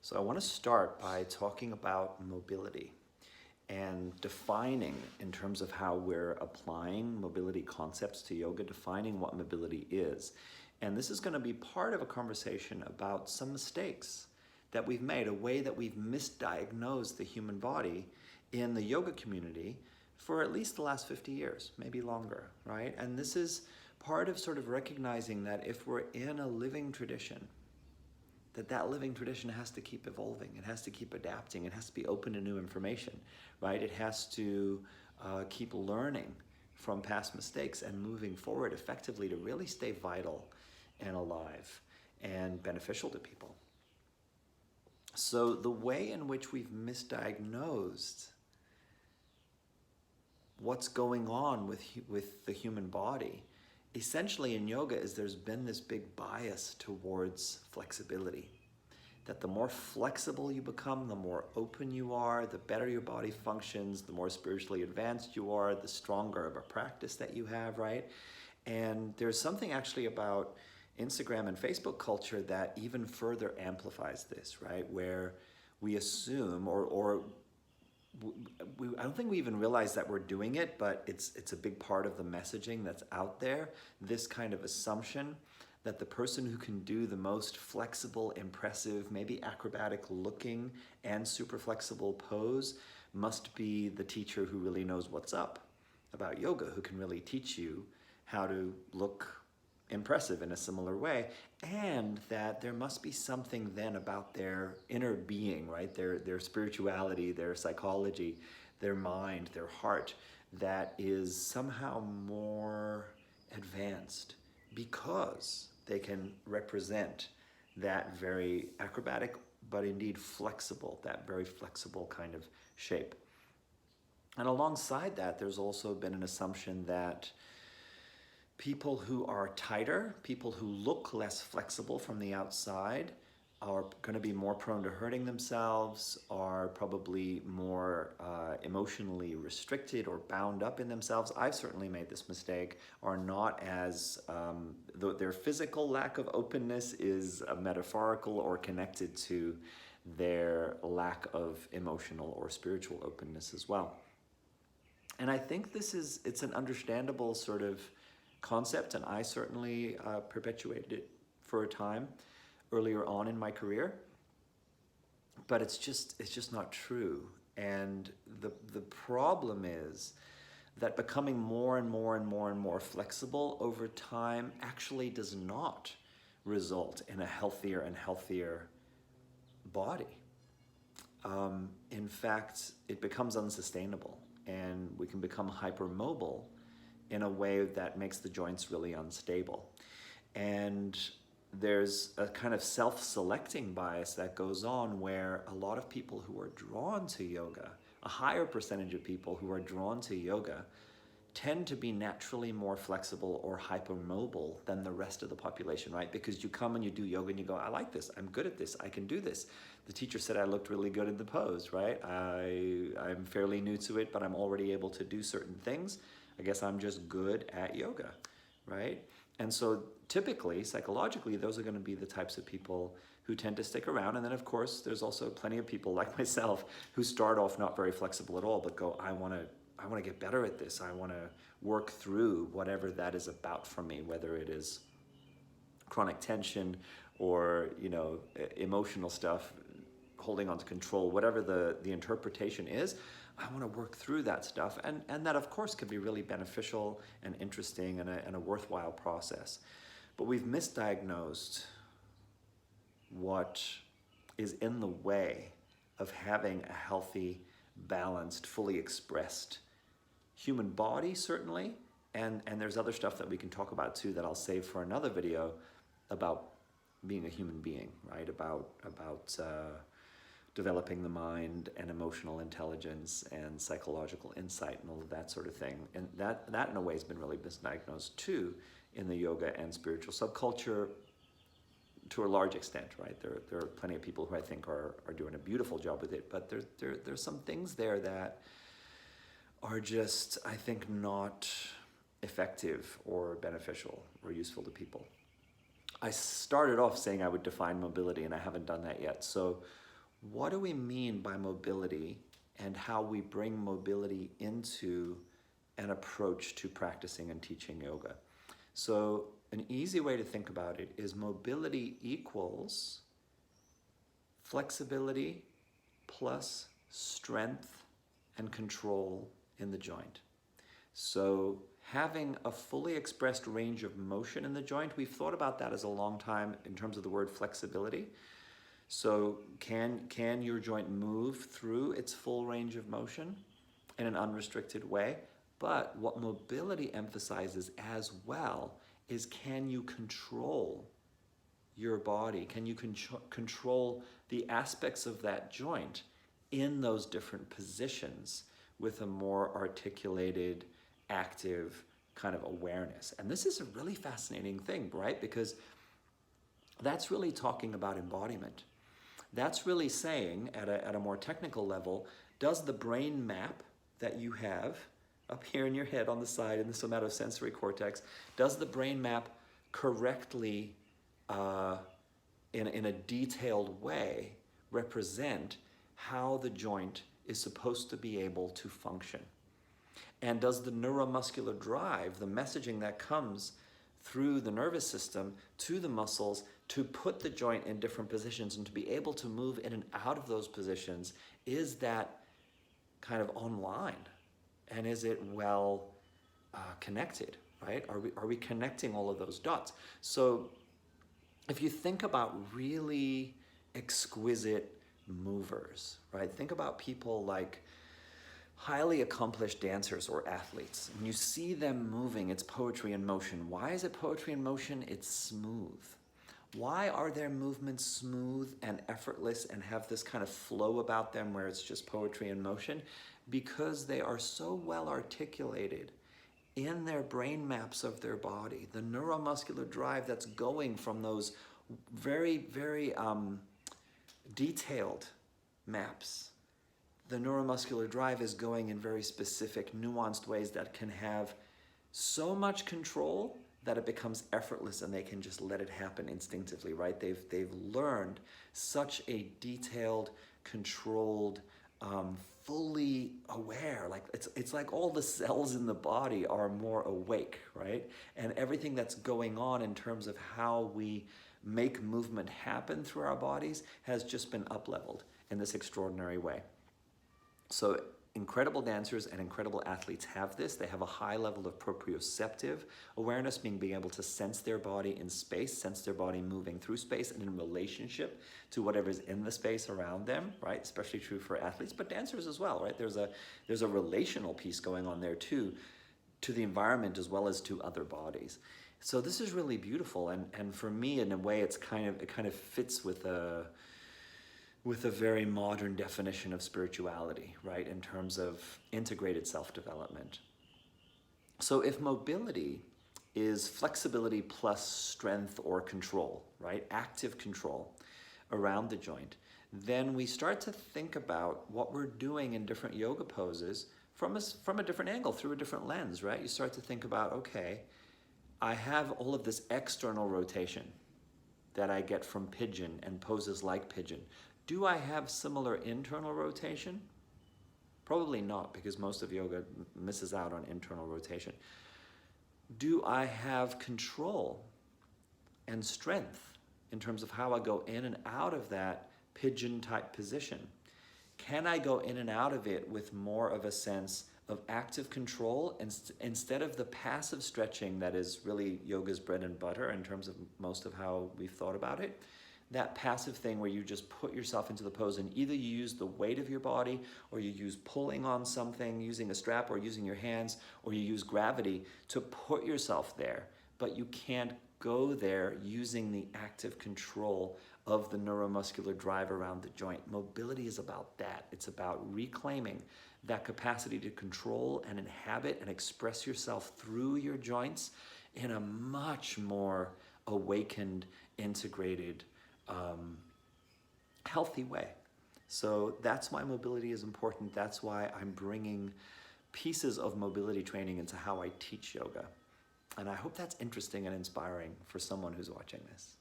So I want to start by talking about mobility and defining, in terms of how we're applying mobility concepts to yoga, defining what mobility is. And this is going to be part of a conversation about some mistakes that we've made, a way that we've misdiagnosed the human body in the yoga community for at least the last 50 years, maybe longer, right? And this is part of sort of recognizing that if we're in a living tradition, that living tradition has to keep evolving. It has to keep adapting. It has to be open to new information, right? It has to keep learning from past mistakes and moving forward effectively to really stay vital and alive and beneficial to people. So the way in which we've misdiagnosed what's going on with the human body essentially in yoga is there's been this big bias towards flexibility. That the more flexible you become, the more open you are, the better your body functions, the more spiritually advanced you are, the stronger of a practice that you have, right? And there's something actually about Instagram and Facebook culture that even further amplifies this, right? Where we assume, I don't think we even realize that we're doing it, but it's a big part of the messaging that's out there. This kind of assumption that the person who can do the most flexible, impressive, maybe acrobatic looking and super flexible pose must be the teacher who really knows what's up about yoga, who can really teach you how to look impressive in a similar way, and that there must be something then about their inner being, right? Their spirituality, their psychology, their mind, their heart, that is somehow more advanced because they can represent that very acrobatic, but indeed flexible, that very flexible kind of shape. And alongside that, there's also been an assumption that people who are tighter, people who look less flexible from the outside, are going to be more prone to hurting themselves, are probably more emotionally restricted or bound up in themselves. I've certainly made this mistake, are not as, their physical lack of openness is metaphorical or connected to their lack of emotional or spiritual openness as well. And I think it's an understandable sort of concept, and I certainly perpetuated it for a time earlier on in my career, but it's just not true. And the problem is that becoming more and more flexible over time actually does not result in a healthier and healthier body. In fact, it becomes unsustainable, and we can become hypermobile in a way that makes the joints really unstable. And there's a kind of self-selecting bias that goes on where a lot of people who are drawn to yoga, a higher percentage of people who are drawn to yoga, tend to be naturally more flexible or hypermobile than the rest of the population, right? Because you come and you do yoga and you go, I like this, I'm good at this, I can do this. The teacher said I looked really good in the pose, right? I'm fairly new to it, but I'm already able to do certain things. I guess I'm just good at yoga, right? And so typically, psychologically, those are going to be the types of people who tend to stick around. And then, of course, there's also plenty of people like myself who start off not very flexible at all, but go, I want to get better at this. I want to work through whatever that is about for me, whether it is chronic tension or, emotional stuff, holding on to control, whatever the interpretation is. I want to work through that stuff, and that of course can be really beneficial and interesting and a worthwhile process. But we've misdiagnosed what is in the way of having a healthy, balanced, fully expressed human body, certainly, and there's other stuff that we can talk about too that I'll save for another video about being a human being, right? About developing the mind and emotional intelligence and psychological insight and all of that sort of thing. And that in a way has been really misdiagnosed too in the yoga and spiritual subculture to a large extent, right? There are plenty of people who I think are doing a beautiful job with it, but there's some things there that are just, I think, not effective or beneficial or useful to people. I started off saying I would define mobility, and I haven't done that yet. So what do we mean by mobility and how we bring mobility into an approach to practicing and teaching yoga. So an easy way to think about it is mobility equals flexibility plus strength and control in the joint. So having a fully expressed range of motion in the joint, we've thought about that as a long time in terms of the word flexibility. So can your joint move through its full range of motion in an unrestricted way? But what mobility emphasizes as well is, can you control your body? Can you control the aspects of that joint in those different positions with a more articulated, active kind of awareness? And this is a really fascinating thing, right? Because that's really talking about embodiment. That's really saying at a more technical level, does the brain map that you have up here in your head on the side in the somatosensory cortex, does the brain map correctly in a detailed way represent how the joint is supposed to be able to function? And does the neuromuscular drive, the messaging that comes through the nervous system to the muscles to put the joint in different positions and to be able to move in and out of those positions, is that kind of online? And is it well connected, right? Are we connecting all of those dots? So if you think about really exquisite movers, right? Think about people like highly accomplished dancers or athletes. When you see them moving, it's poetry in motion. Why is it poetry in motion? It's smooth. Why are their movements smooth and effortless and have this kind of flow about them where it's just poetry in motion? Because they are so well articulated in their brain maps of their body, the neuromuscular drive that's going from those very, very detailed maps. The neuromuscular drive is going in very specific, nuanced ways that can have so much control that it becomes effortless and they can just let it happen instinctively, right? They've learned such a detailed, controlled, fully aware, like it's like all the cells in the body are more awake, right? And everything that's going on in terms of how we make movement happen through our bodies has just been up-leveled in this extraordinary way. So incredible dancers and incredible athletes have this. They have a high level of proprioceptive awareness, meaning being able to sense their body in space, sense their body moving through space and in relationship to whatever's in the space around them, right? Especially true for athletes, but dancers as well, right? There's a relational piece going on there too, to the environment as well as to other bodies. So this is really beautiful, and for me, in a way, it kind of fits with a very modern definition of spirituality, right, in terms of integrated self-development. So if mobility is flexibility plus strength or control, right, active control around the joint, then we start to think about what we're doing in different yoga poses from a different angle, through a different lens, right? You start to think about, okay, I have all of this external rotation that I get from pigeon and poses like pigeon. Do I have similar internal rotation? Probably not, because most of yoga misses out on internal rotation. Do I have control and strength in terms of how I go in and out of that pigeon type position? Can I go in and out of it with more of a sense of active control instead of the passive stretching that is really yoga's bread and butter in terms of most of how we've thought about it? That passive thing where you just put yourself into the pose and either you use the weight of your body or you use pulling on something, using a strap or using your hands, or you use gravity to put yourself there, but you can't go there using the active control of the neuromuscular drive around the joint. Mobility is about that. It's about reclaiming that capacity to control and inhabit and express yourself through your joints in a much more awakened, integrated, healthy way. So that's why mobility is important. That's why I'm bringing pieces of mobility training into how I teach yoga. And I hope that's interesting and inspiring for someone who's watching this.